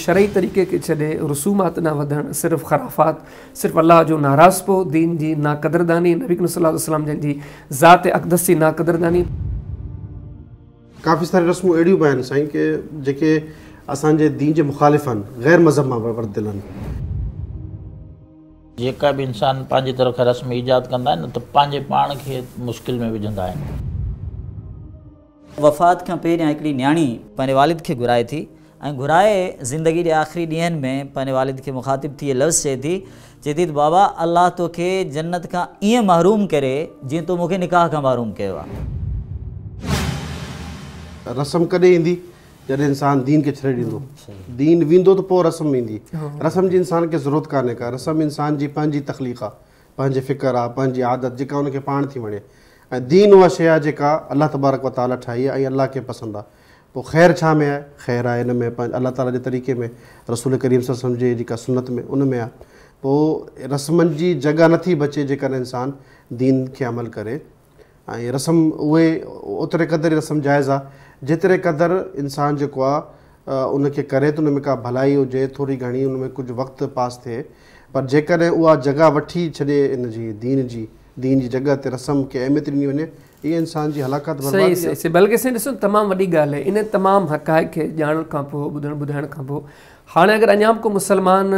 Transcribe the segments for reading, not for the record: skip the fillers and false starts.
शरई तरीक़े के छॾे रसूमात न वधण, सिर्फ़ ख़राफ़ात, सिर्फ़ अल्लाह जो नाराज़पो, दीन जी नाक़दरदानी, नबी करीम सल्लल्लाहु अलैहि वसल्लम जंहिंजी ज़ात अक़दस जी नाक़दरदानी। काफ़ी सारी रस्मूं अहिड़ियूं बि आहिनि साईं के जेके असांजे दीन जे मुख़ालिफ़ आहिनि, ग़ैर मज़हब मां वरितल आहिनि। जेका बि इंसान पंहिंजी तरफ़ खां रस्म ईजाद कंदा आहिनि न त पंहिंजे पाण खे मुश्किल में विझंदा आहिनि। वफ़ात खां पहिरियां हिकिड़ी न्याणी पंहिंजे वालिद खे घुराए थी ऐं घुराए ज़िंदगी जे आख़िरी ॾींहंनि में पंहिंजे वालिद खे मुख़ातिब थी लफ़्ज़ चए थी त बाबा अल्लाह तोखे जन्नत खां ईअं महरूम करे जीअं तूं मूंखे निकाह खां महरूम कयो आहे। रस्म कॾहिं ईंदी जॾहिं इंसान दीन खे छॾे ॾींदो, दीन वेंदो त पोइ रस्म ईंदी। रस्म जी इंसान खे ज़रूरत कान्हे का, रस्म इंसान जी पंहिंजी तख़लीक़ आहे, पंहिंजी फ़िक्र आहे, पंहिंजी आदत जेका उनखे पाण थी वणे। ऐं दीन उहा शइ आहे जेका अल्लाह तबारक व ताला ठाही आहे ऐं अल्लाह खे पसंदि आहे। पोइ ख़ैरु छा में आहे? ख़ैरु आहे हिन में अल्लाह ताला जे तरीक़े में, रसूल करीम सल्लल्लाहु अलैहि वसल्लम जे जेका सुन्नत में उन में आहे। पोइ रस्मनि जी जॻह नथी बचे जेकॾहिं इंसान दीन खे अमल करे। ऐं रस्म उहे ओतिरे क़दुरु रस्म जाइज़ आहे जेतिरे क़दुरु इंसान जेको आहे उनखे करे त उन में का भलाई हुजे, थोरी घणी उन में कुझु वक़्तु पास थिए। पर जेकॾहिं उहा जॻह वठी छॾे इन जी दीन जी जॻह ते रस्म खे अहमियत ॾिनी वञे, इहे इंसान जी हलाकत सही सही बल्कि साईं ॾिसो तमामु वॾी ॻाल्हि आहे। इन तमामु हक़ाइक़ खे ॼाणण खां पोइ ॿुधाइण खां पोइ हाणे अगरि अञा बि को मुसलमान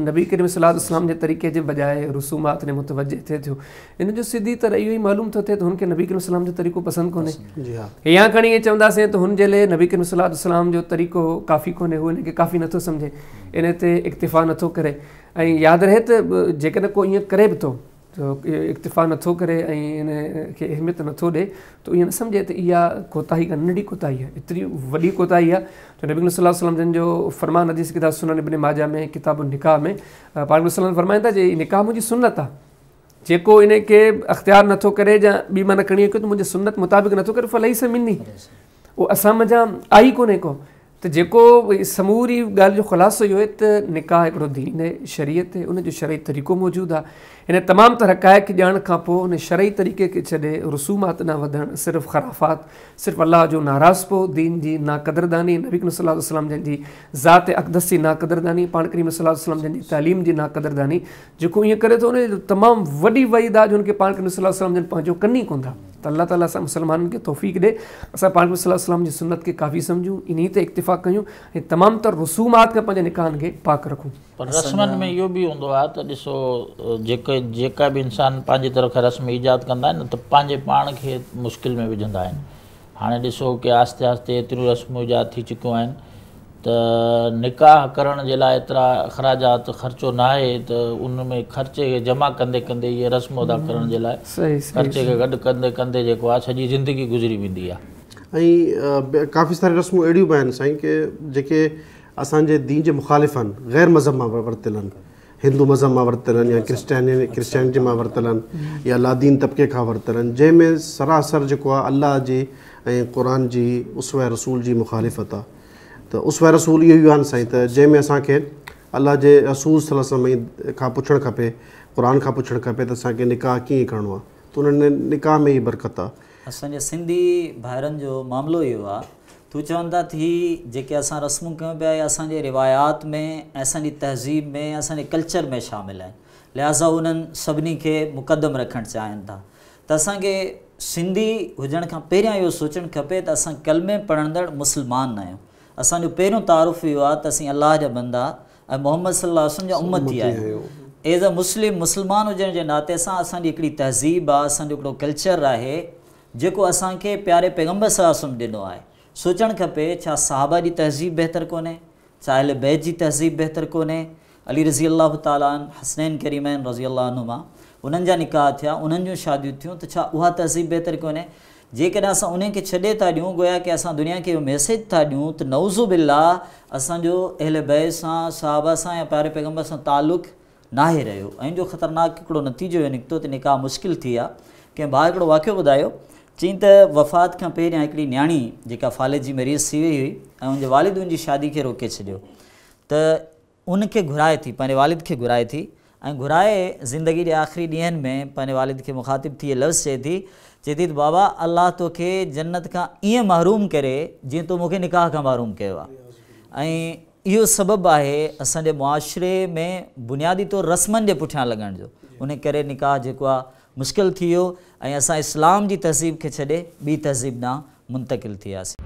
नबी करीम सल्लल्लाहु अलैहि वसल्लम जे तरीक़े जे बजाए रसूमात ने मुतवज्जे थिए थियो, इन जो सिधी तरह इहो ई मालूम थो थिए त हुनखे नबी करीम सल्लल्लाहु अलैहि वसल्लम जो तरीक़ो पसंदि कोन्हे। या खणी ईअं चवंदासीं त हुन जे लाइ नबी करीम सल्लल्लाहु अलैहि वसल्लम जो तरीक़ो काफ़ी कोन्हे, हू हिनखे काफ़ी नथो सम्झे, इन ते इक्तिफ़ा नथो करे। ऐं यादि रहे त जेकॾहिं को ईअं करे बि थो त इक्तिफ़ा नथो करे ऐं इन खे अहमियत नथो ॾिए त ईअं न सम्झे त इहा कोताही का नंढी कोताही आहे, एतिरी वॾी कोताही आहे। त नबी सल्लल्लाहु अलैहि वसल्लम जन जो फरमान हदीस किताब सुनन इब्न माजा में किताब निकाह में पाक वसल्लम फरमाइनि था जे निकाह मुंहिंजी सुन्नत आहे, जेको इन खे अख़्तियार नथो करे या ॿी माना खणी अचे त मुंहिंजे सुन्नत मुताबिक़ नथो करे फलैस मिन्नी, उहो असां मज़ा आई कोन्हे को। त जेको समूरी ॻाल्हि जो ख़ुलासो इहो आहे त निकाह हिकिड़ो दीन शरीयत आहे, उनजो शरई तरीक़ो मौजूदु आहे। हिन तमामु तरह हक़ाइक़ ॼाण खां पोइ हुन शरई तरीक़े खे छॾे रसूमात न वधण, सिर्फ़ु ख़राफ़ात, सिर्फ़ु अल्लाह जो नाराज़पो, दीन जी नाक़दरदानी, नबी करीम सल्लल्लाहु अलैहि वसल्लम जंहिंजी ज़ात अक़दस जी नाक़दरदानी, पाण करीम सल्लल्लाहु अलैहि वसल्लम जंहिंजी तालीम जी नाक़दरदानी, जेको ईअं करे थो उन तमामु वॾी वईद आहे जो हुनखे पाण करीम सल्लल्लाहु अलैहि वसल्लम जन पंहिंजो कनी कोन था। त अल्लाह ताला असां मुसलमाननि खे तौफ़ीक़ ॾे, असां पाण करीम सल्लल्लाहु अलैहि वसल्लम जी सुन्नत खे काफ़ी सम्झूं, इन ते इक्तिफ़ा कयूं ऐं तमामु तर रसूमात खां पंहिंजे निकाहनि खे पाक रखूं। पर रस्मनि में इहो बि हूंदो आहे त ॾिसो जेका बि इंसान पंहिंजी तरफ़ खां रस्म ईजाद कंदा आहिनि न त पंहिंजे पाण खे मुश्किल में विझंदा आहिनि। हाणे ॾिसो की आहिस्ते आहिस्ते एतिरियूं रस्मूं ईजाद थी चुकियूं आहिनि त निकाह करण जे लाइ एतिरा अख़राजात ख़र्चो न आहे त उन में ख़र्चे खे जमा कंदे कंदे इहे रस्म अदा करण जे लाइ ख़र्चे खे गॾु कंदे कंदे जेको आहे सॼी ज़िंदगी गुज़री वेंदी आहे। ऐं काफ़ी सारी रस्मूं अहिड़ियूं बि आहिनि साईं के जेके असांजे दीन जे मुख़ालिफ़ आहिनि, ग़ैर मज़हब मां वरितल आहिनि, हिंदू मज़हब मां वरितल आहिनि या क्रिश्चियनिटी मां वरितल आहिनि या लादीन तबिके खां वरितल आहिनि, जंहिंमें सरासर जेको आहे अल्लाह जी ऐं क़ुर जी उसवा रसूल जी मुख़ालिफ़त आहे। त उसवा रसूल इहो ई आहिनि साईं त जंहिंमें असांखे अल्लाह जे रसूल सल्लल्लाहु अलैहि वसल्लम खां पुछणु खपे, क़ुर खां पुछणु खपे त असांखे निकाह कीअं करिणो आहे, त उन निकाह में ई बरकत आहे। असांजे सिंधी भाइरनि जो मामिलो इहो आहे, तूं चवनि था थी जेके असां रस्मूं कयूं पिया असांजे रिवायात में, असांजी तहज़ीब में, असांजे कल्चर में शामिल आहिनि, लिहाज़ा उन्हनि सभिनी खे मुक़दम रखणु चाहिनि था। त असांखे सिंधी हुजण खां पहिरियां इहो सोचणु खपे त असां कलमे पढ़ंदड़ मुस्लमान न आहियूं। असांजो पहिरियों तारुफ़ इहो आहे त असीं अलाह जा बंदा ऐं मोहम्मद सल्लल्लाहु अलैहि वसल्लम जा उम्मती आहियूं। एज़ अ मुस्लमान हुजण जे नाते सां असांजी हिकिड़ी तहज़ीब आहे, असांजो हिकिड़ो कल्चर आहे जेको असांखे प्यारे पैगम्बर सल्लल्लाहु अलैहि वसल्लम ॾिनो आहे। सोचणु खपे छा सहाबा जी तहज़ीब बहितर कोन्हे, छा अहले बैत जी तहज़ीब बहितर कोन्हे। अली रज़ी अल्लाह ताला हसनैन करीमैन रज़ी अल्लाह अनुमा उन्हनि जा निकाह थिया, उन्हनि जूं शादियूं थियूं, त छा उहा तहज़ीब बहितर कोन्हे? जेकॾहिं असां उनखे छॾे था ॾियूं, गोया की असां दुनिया खे इहो मैसेज था ॾियूं त नऊज़ु बिल्लाह असांजो अहले बैत सां, सहाबा सां या प्यारे पैगम्बर सां तालुक़ नाहे रहियो। ऐं जो ख़तरनाक हिकिड़ो नतीजो इहो निकितो त निकाह मुश्किल थी आहे। कंहिं भाउ हिकिड़ो वाक़ियो ॿुधायो, चई त वफ़ात खां पहिरियां हिकिड़ी न्याणी जेका फालिज जी मरीज़ थी वई हुई ऐं उनजे वालिद उनजी शादी खे रोके छॾियो, त उनखे घुराए थी, पंहिंजे वालिद खे घुराए थी ऐं घुराए ज़िंदगी जे आख़िरी ॾींहंनि में पंहिंजे वालिद खे मुख़ातिब थी लफ़्ज़ चए थी त बाबा अल्लाह तोखे जन्नत खां ईअं महरूम करे जीअं तूं मूंखे निकाह खां महरूम कयो आहे। ऐं इहो सबबु आहे असांजे मुआशरे में बुनियादी तौरु रस्मनि जे पुठियां लॻण जो। उन करे निकाह जेको आहे मुश्किल थी वियो ऐं असां इस्लाम जी तहज़ीब खे छॾे ॿी तहज़ीब ॾांहुं मुंतक़िल थी वियासीं।